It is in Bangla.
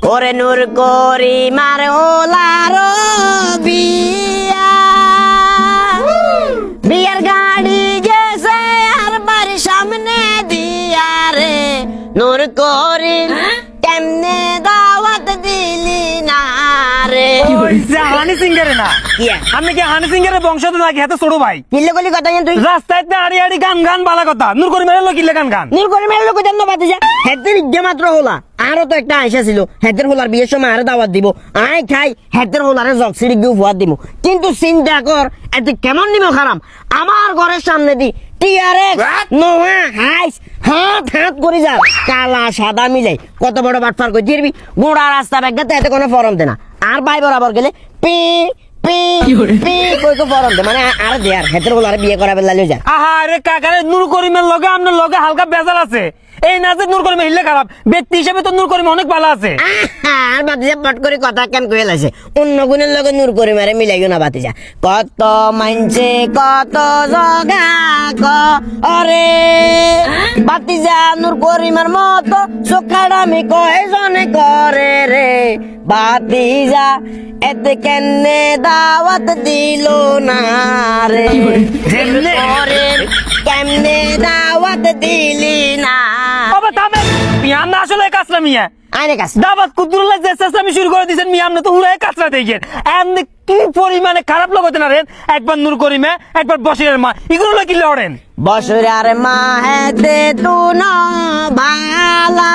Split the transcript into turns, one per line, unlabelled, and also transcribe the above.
ওরে নূর করিমার ওলার বিয়া, বিয়ার গাড়ি গেছে আর বাড়ির সামনে দিয়া রে নূর করিম কেমনে দাওয়াত দিলি না রে।
হানি সিংহের না
কিয়া
আমি কি হানি সিংহের বংশধর নাকি হাতে ছোট ভাই?
কিল্লে কলি কথা তুই
রাস্তায় আড়ি আড়ি গান গান বালা কথা নূর করিমের লোক কিল্লে গান গান
নূর করিমের লোক জানো বাতিজা হেদের ইজ্ঞে মাত্র হলা আরো তো একটা আয়সা ছিল হেদের হোলার বিয়ের সময় আরে দাওয়াত দিব আয় খাই হেদের হোলারে জকসিরি গিয়ে উপহার দিব কিন্তু চিন্তা কর এতে কেমন নিব খারাপ আমার ঘরের সামনে দি টিআরএক্স নোয়া হাইস হাত হাত করে যা কালা সাদা মিলাই কত বড় বাটফার কই দিবি গোড়া রাস্তা ব্যাগতে এতে কোনো ফরম দে না আর ভাই বরাবর গেলে পি পি পি কই তো ফরম দে মানে আর দে আর হেদের হোলারে বিয়ে করাবে লাইলে যা
আহা রে কাকারে নূর করিমের লগে আপনার লগে হালকা বেজাল আছে এই না যে নূর করিম হিললে খারাপ ব্যক্তি হিসেবে তো নূর করিম অনেক ভালো আছে
আর বাতিজা পট করে কথা কেন কয়ে লাইছে অন্য গুণের লগে নূর করে মারে মিলাইও না বাতিজা কত মানছে কত জগা অরে বাতিজা নূর করিমার মতো চোখাড়ামি কয়জনে করে রে বাতিজা এতে কেনে দাওয়াত দিল না রে
যেমনে
কেমনে দাওয়াত দিলি না
বাবা থামেন মিয়া না আসলে কাছরা মিয়া
আইনে কাছে
দাবাত কুতুরুল্লাহ যে চেষ্টামি শুরু করে দিয়েছেন মিয়া আপনি তো হুড়াই কাছরা দেখেন এমনি কি পরিমাণে খারাপ লগতে না রেন একবার নূর করিমে একবার বসিরের মা এগুলো কি লড়েন
বসরার মা হেতে তু ন ভালা